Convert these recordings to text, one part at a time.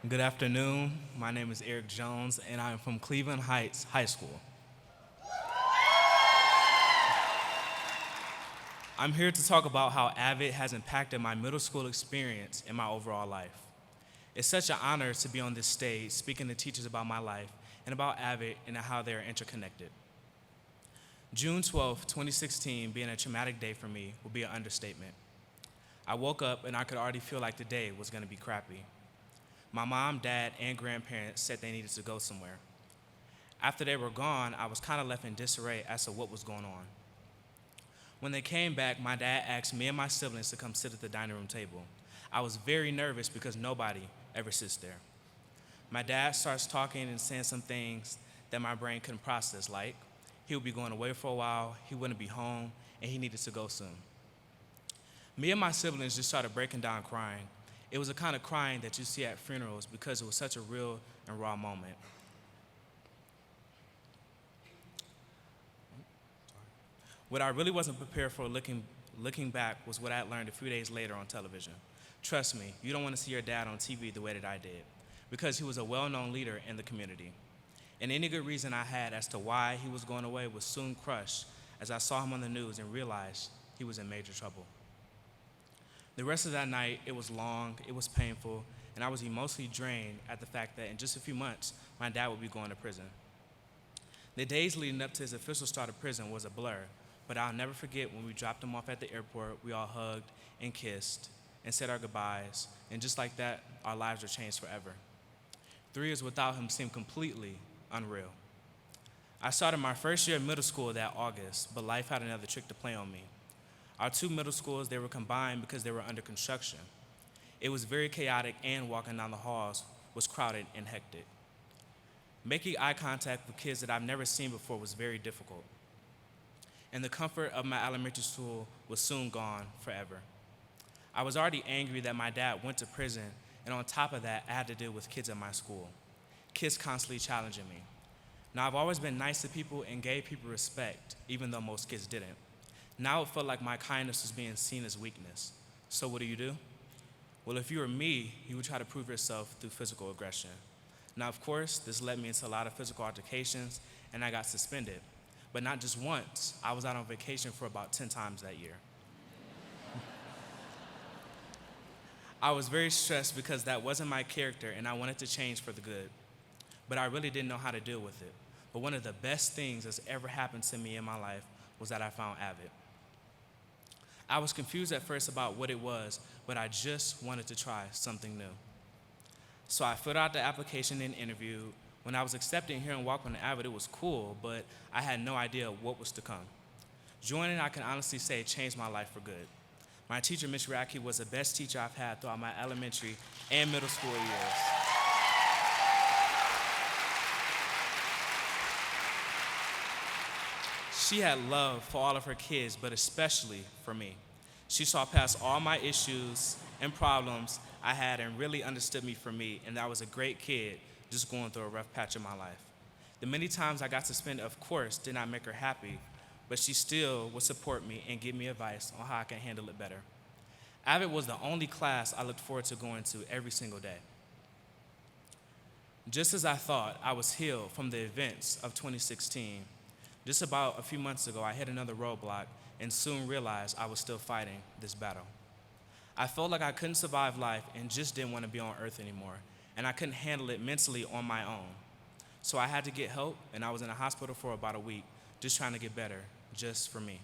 Good afternoon. My name is Eric Jones, and I'm from Cleveland Heights High School. I'm here to talk about how AVID has impacted my middle school experience and my overall life. It's such an honor to be on this stage speaking to teachers about my life and about AVID and how they are interconnected. June 12, 2016, being a traumatic day for me will be an understatement. I woke up and I could already feel like the day was going to be crappy. My mom, dad, and grandparents said they needed to go somewhere. After they were gone, I was kind of left in disarray as to what was going on. When they came back, my dad asked me and my siblings to come sit at the dining room table. I was very nervous because nobody ever sits there. My dad starts talking and saying some things that my brain couldn't process, like he would be going away for a while, he wouldn't be home, and he needed to go soon. Me and my siblings just started breaking down crying. It was the kind of crying that you see at funerals because it was such a real and raw moment. What I really wasn't prepared for looking back was what I had learned a few days later on television. Trust me, you don't want to see your dad on TV the way that I did, because he was a well-known leader in the community. And any good reason I had as to why he was going away was soon crushed as I saw him on the news and realized he was in major trouble. The rest of that night, it was long, it was painful, and I was emotionally drained at the fact that in just a few months, my dad would be going to prison. The days leading up to his official start of prison was a blur, but I'll never forget when we dropped him off at the airport, we all hugged and kissed and said our goodbyes, and just like that, our lives were changed forever. 3 years without him seemed completely unreal. I started my first year of middle school that August, but life had another trick to play on me. Our 2 middle schools, they were combined because they were under construction. It was very chaotic, and walking down the halls was crowded and hectic. Making eye contact with kids that I've never seen before was very difficult. And the comfort of my elementary school was soon gone forever. I was already angry that my dad went to prison, and on top of that, I had to deal with kids at my school. Kids constantly challenging me. Now, I've always been nice to people and gave people respect, even though most kids didn't. Now it felt like my kindness was being seen as weakness. So what do? Well, if you were me, you would try to prove yourself through physical aggression. Now, of course, this led me into a lot of physical altercations, and I got suspended. But not just once, I was out on vacation for about 10 times that year. I was very stressed because that wasn't my character, and I wanted to change for the good. But I really didn't know how to deal with it. But one of the best things that's ever happened to me in my life was that I found AVID. I was confused at first about what it was, but I just wanted to try something new. So I filled out the application and interviewed. When I was accepted here in Walk on AVID, it was cool, but I had no idea what was to come. Joining, I can honestly say, changed my life for good. My teacher, Ms. Raki, was the best teacher I've had throughout my elementary and middle school years. She had love for all of her kids, but especially for me. She saw past all my issues and problems I had and really understood me for me, and I was a great kid just going through a rough patch in my life. The many times I got suspended, of course, did not make her happy, but she still would support me and give me advice on how I can handle it better. AVID was the only class I looked forward to going to every single day. Just as I thought I was healed from the events of 2016, just about a few months ago, I hit another roadblock and soon realized I was still fighting this battle. I felt like I couldn't survive life and just didn't want to be on earth anymore, and I couldn't handle it mentally on my own. So I had to get help, and I was in a hospital for about a week, just trying to get better, just for me.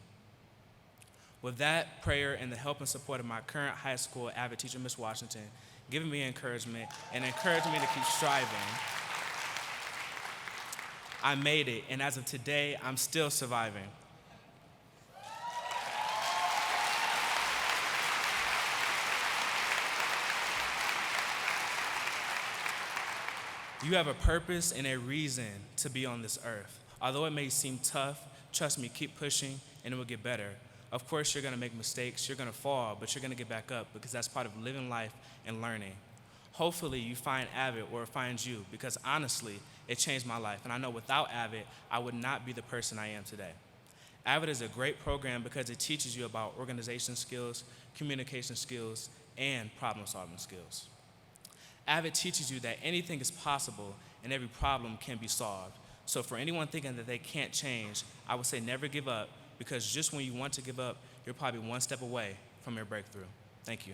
With that prayer and the help and support of my current high school AVID teacher, Ms. Washington, giving me encouragement and encouraging me to keep striving, I made it, and as of today, I'm still surviving. You have a purpose and a reason to be on this earth. Although it may seem tough, trust me, keep pushing, and it will get better. Of course, you're gonna make mistakes, you're gonna fall, but you're gonna get back up because that's part of living life and learning. Hopefully you find AVID or it finds you, because honestly, it changed my life. And I know without AVID, I would not be the person I am today. AVID is a great program because it teaches you about organization skills, communication skills, and problem-solving skills. AVID teaches you that anything is possible and every problem can be solved. So for anyone thinking that they can't change, I would say never give up, because just when you want to give up, you're probably one step away from your breakthrough. Thank you.